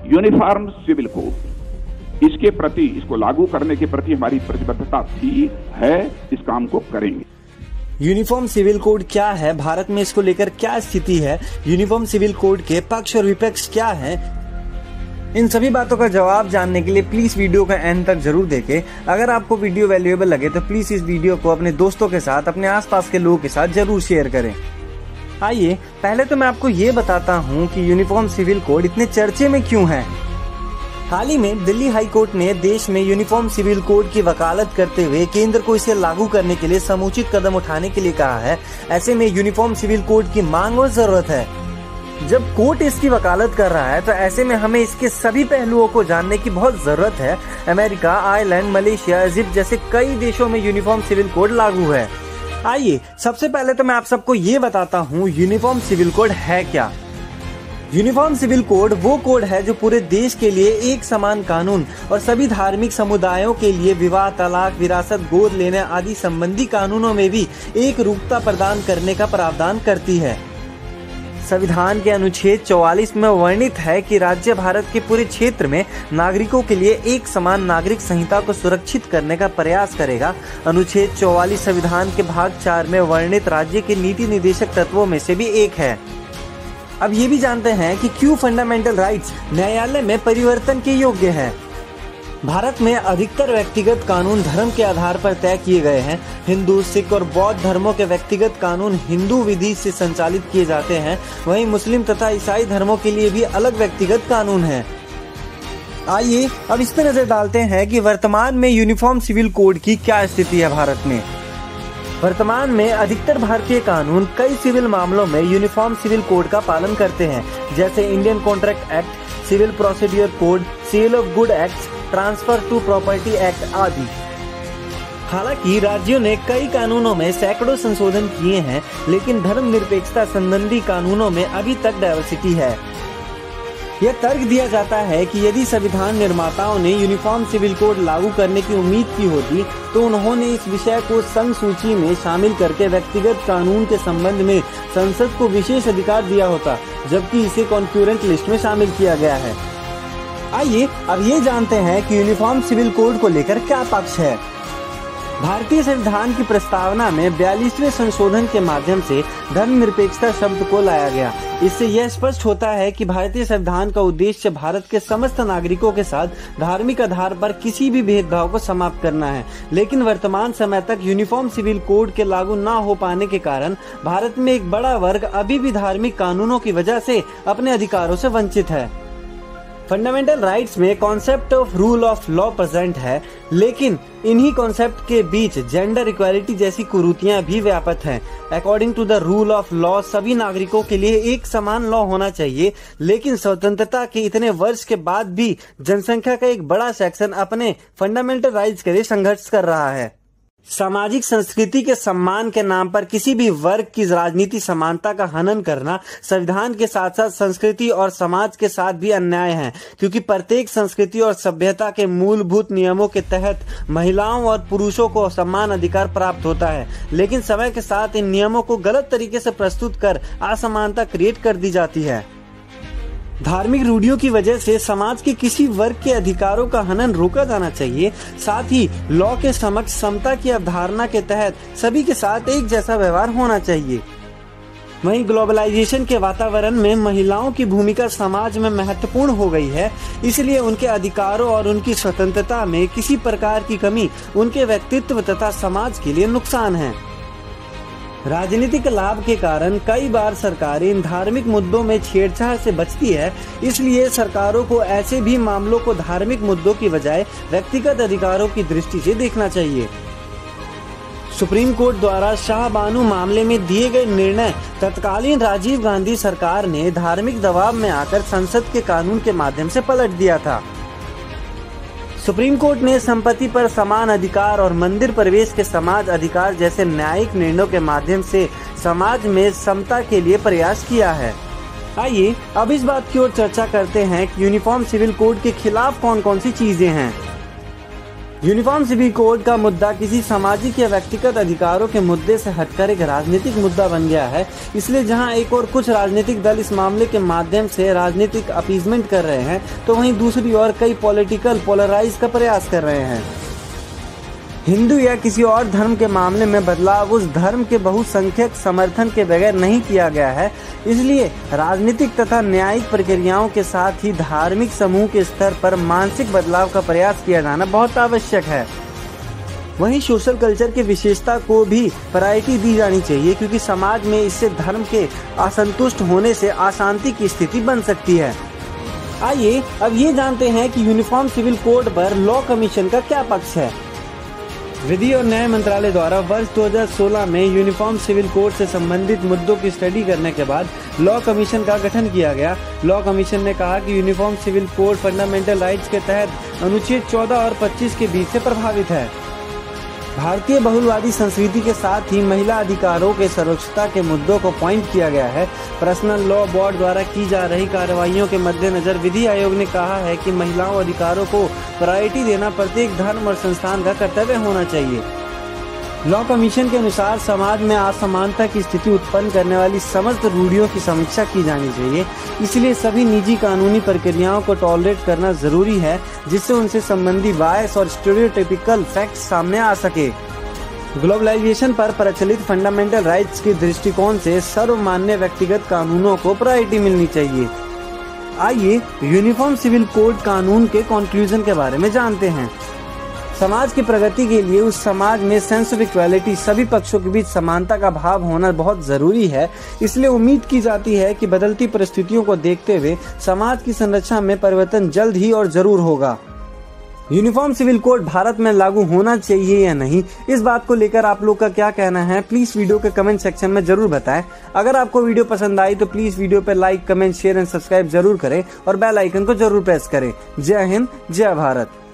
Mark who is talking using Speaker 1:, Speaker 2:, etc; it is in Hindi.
Speaker 1: यूनिफॉर्म सिविल कोड, इसके प्रति, इसको लागू करने के प्रति हमारी प्रतिबद्धता थी, है, इस काम को करेंगे।
Speaker 2: यूनिफॉर्म सिविल कोड क्या है, भारत में इसको लेकर क्या स्थिति है, यूनिफॉर्म सिविल कोड के पक्ष और विपक्ष क्या है, इन सभी बातों का जवाब जानने के लिए प्लीज वीडियो का एंड तक जरूर देखें। अगर आपको वीडियो वैल्यूएबल लगे तो प्लीज इस वीडियो को अपने दोस्तों के साथ, अपने आसपास के लोगों के साथ जरूर शेयर करें। आइए पहले तो मैं आपको ये बताता हूँ कि यूनिफॉर्म सिविल कोड इतने चर्चे में क्यों है। हाल ही में दिल्ली हाई कोर्ट ने देश में यूनिफॉर्म सिविल कोड की वकालत करते हुए केंद्र को इसे लागू करने के लिए समुचित कदम उठाने के लिए कहा है। ऐसे में यूनिफॉर्म सिविल कोड की मांग और जरूरत है। जब कोर्ट इसकी वकालत कर रहा है तो ऐसे में हमें इसके सभी पहलुओं को जानने की बहुत जरूरत है। अमेरिका, आयरलैंड, मलेशिया, इजिप्ट जैसे कई देशों में यूनिफॉर्म सिविल कोड लागू है। आइए सबसे पहले तो मैं आप सबको ये बताता हूँ यूनिफॉर्म सिविल कोड है क्या। यूनिफॉर्म सिविल कोड वो कोड है जो पूरे देश के लिए एक समान कानून और सभी धार्मिक समुदायों के लिए विवाह, तलाक, विरासत, गोद लेने आदि संबंधी कानूनों में भी एक रूपता प्रदान करने का प्रावधान करती है। संविधान के अनुच्छेद 44 में वर्णित है कि राज्य भारत के पूरे क्षेत्र में नागरिकों के लिए एक समान नागरिक संहिता को सुरक्षित करने का प्रयास करेगा। अनुच्छेद 44 संविधान के भाग 4 में वर्णित राज्य के नीति निर्देशक तत्वों में से भी एक है। अब ये भी जानते हैं कि क्यों फंडामेंटल राइट्स न्यायालय में परिवर्तन के योग्य है। भारत में अधिकतर व्यक्तिगत कानून धर्म के आधार पर तय किए गए हैं। हिंदू, सिख और बौद्ध धर्मों के व्यक्तिगत कानून हिंदू विधि से संचालित किए जाते हैं। वहीं मुस्लिम तथा ईसाई धर्मों के लिए भी अलग व्यक्तिगत कानून हैं। आइए अब इस पर नजर डालते हैं कि वर्तमान में यूनिफॉर्म सिविल कोड की क्या स्थिति है भारत में। वर्तमान में अधिकतर भारतीय कानून कई सिविल मामलों में यूनिफॉर्म सिविल कोड का पालन करते हैं, जैसे Indian contract act, civil procedure code, sale of good act, transfer to property act आदि। हालांकि राज्यों ने कई कानूनों में सैकड़ों संशोधन किए हैं, लेकिन धर्मनिरपेक्षता संबंधी कानूनों में अभी तक डाइवर्सिटी है। यह तर्क दिया जाता है कि यदि संविधान निर्माताओं ने यूनिफॉर्म सिविल कोड लागू करने की उम्मीद की होती तो उन्होंने इस विषय को संघ सूची में शामिल करके व्यक्तिगत कानून के संबंध में संसद को विशेष अधिकार दिया होता, जबकि इसे कॉन्करेंट लिस्ट में शामिल किया गया है। आइए अब ये जानते हैं कि यूनिफॉर्म सिविल कोड को लेकर क्या पक्ष है। भारतीय संविधान की प्रस्तावना में 42वें संशोधन के माध्यम से धर्मनिरपेक्षता शब्द को लाया गया। इससे यह स्पष्ट होता है कि भारतीय संविधान का उद्देश्य भारत के समस्त नागरिकों के साथ धार्मिक आधार पर किसी भी भेदभाव को समाप्त करना है। लेकिन वर्तमान समय तक यूनिफॉर्म सिविल कोड के लागू न हो पाने के कारण भारत में एक बड़ा वर्ग अभी भी धार्मिक कानूनों की वजह से अपने अधिकारों से वंचित है। फंडामेंटल राइट्स में concept of rule of law present है, लेकिन इन्हीं कॉन्सेप्ट के बीच जेंडर इक्वालिटी जैसी कुरीतियां भी व्याप्त हैं। According to the rule of law सभी नागरिकों के लिए एक समान लॉ होना चाहिए, लेकिन स्वतंत्रता के इतने वर्ष के बाद भी जनसंख्या का एक बड़ा सेक्शन अपने फंडामेंटल राइट्स के लिए संघर्ष कर रहा है। सामाजिक संस्कृति के सम्मान के नाम पर किसी भी वर्ग की राजनीति समानता का हनन करना संविधान के साथ साथ संस्कृति और समाज के साथ भी अन्याय है, क्योंकि प्रत्येक संस्कृति और सभ्यता के मूलभूत नियमों के तहत महिलाओं और पुरुषों को समान अधिकार प्राप्त होता है। लेकिन समय के साथ इन नियमों को गलत तरीके से प्रस्तुत कर असमानता क्रिएट कर दी जाती है। धार्मिक रूढ़ियों की वजह से समाज के किसी वर्ग के अधिकारों का हनन रोका जाना चाहिए। साथ ही लॉ के समक्ष समता की अवधारणा के तहत सभी के साथ एक जैसा व्यवहार होना चाहिए। वहीं ग्लोबलाइजेशन के वातावरण में महिलाओं की भूमिका समाज में महत्वपूर्ण हो गई है, इसलिए उनके अधिकारों और उनकी स्वतंत्रता में किसी प्रकार की कमी उनके व्यक्तित्व तथा समाज के लिए नुकसान है। राजनीतिक लाभ के कारण कई बार सरकारें इन धार्मिक मुद्दों में छेड़छाड़ से बचती है, इसलिए सरकारों को ऐसे भी मामलों को धार्मिक मुद्दों की बजाय व्यक्तिगत अधिकारों की दृष्टि से देखना चाहिए। सुप्रीम कोर्ट द्वारा शाहबानू मामले में दिए गए निर्णय तत्कालीन राजीव गांधी सरकार ने धार्मिक दबाव में आकर संसद के कानून के माध्यम से पलट दिया था। सुप्रीम कोर्ट ने संपत्ति पर समान अधिकार और मंदिर प्रवेश के समाज अधिकार जैसे न्यायिक निर्णयों के माध्यम से समाज में समता के लिए प्रयास किया है। आइए अब इस बात की ओर चर्चा करते हैं कि यूनिफॉर्म सिविल कोड के खिलाफ कौन कौन सी चीजें हैं। यूनिफॉर्म सिविल कोड का मुद्दा किसी सामाजिक या व्यक्तिगत अधिकारों के मुद्दे से हटकर एक राजनीतिक मुद्दा बन गया है। इसलिए जहां एक और कुछ राजनीतिक दल इस मामले के माध्यम से राजनीतिक अपीजमेंट कर रहे हैं, तो वहीं दूसरी ओर कई पॉलिटिकल पोलराइज का प्रयास कर रहे हैं। हिंदू या किसी और धर्म के मामले में बदलाव उस धर्म के बहुसंख्यक समर्थन के बगैर नहीं किया गया है। इसलिए राजनीतिक तथा न्यायिक प्रक्रियाओं के साथ ही धार्मिक समूह के स्तर पर मानसिक बदलाव का प्रयास किया जाना बहुत आवश्यक है। वहीं सोशल कल्चर की विशेषता को भी प्रायोरिटी दी जानी चाहिए, क्योंकि समाज में इससे धर्म के असंतुष्ट होने से अशांति की स्थिति बन सकती है। आइए अब ये जानते हैं कि यूनिफॉर्म सिविल कोड पर लॉ कमीशन का क्या पक्ष है। विधि और न्याय मंत्रालय द्वारा वर्ष 2016 में यूनिफॉर्म सिविल कोड से संबंधित मुद्दों की स्टडी करने के बाद लॉ कमीशन का गठन किया गया। लॉ कमीशन ने कहा कि uniform civil code fundamental rights के तहत अनुच्छेद 14 और 25 के बीच से प्रभावित है। भारतीय बहुलवादी संस्कृति के साथ ही महिला अधिकारों के सुरक्षा के मुद्दों को पॉइंट किया गया है। पर्सनल लॉ बोर्ड द्वारा की जा रही कार्रवाइयों के मद्देनजर विधि आयोग ने कहा है कि महिलाओं अधिकारों को प्रायोरिटी देना प्रत्येक धर्म और संस्थान का कर्तव्य होना चाहिए। लॉ कमीशन के अनुसार समाज में असमानता की स्थिति उत्पन्न करने वाली समस्त रूढ़ियों की समीक्षा की जानी चाहिए। इसलिए सभी निजी कानूनी प्रक्रियाओं को टॉलरेट करना जरूरी है, जिससे उनसे संबंधी बायस और स्टीरियोटाइपिकल फैक्ट्स सामने आ सके। ग्लोबलाइजेशन पर प्रचलित फंडामेंटल राइट्स के दृष्टिकोण से सर्वमान्य व्यक्तिगत कानूनों को प्रायोरिटी मिलनी चाहिए। आइए यूनिफॉर्म सिविल कोड कानून के कंक्लूजन के बारे में जानते हैं। समाज की प्रगति के लिए उस समाज में सेंस ऑफ इक्वालिटी, सभी पक्षों के बीच समानता का भाव होना बहुत जरूरी है। इसलिए उम्मीद की जाती है कि बदलती परिस्थितियों को देखते हुए समाज की संरचना में परिवर्तन जल्द ही और जरूर होगा। यूनिफॉर्म सिविल कोड भारत में लागू होना चाहिए या नहीं, इस बात को लेकर आप लोग का क्या कहना है, प्लीज वीडियो के कमेंट सेक्शन में जरूर बताएं। अगर आपको वीडियो पसंद आई तो प्लीज वीडियो पे like, comment, share and subscribe जरूर करें और बेल आइकन को जरूर प्रेस करें। जय हिंद, जय भारत।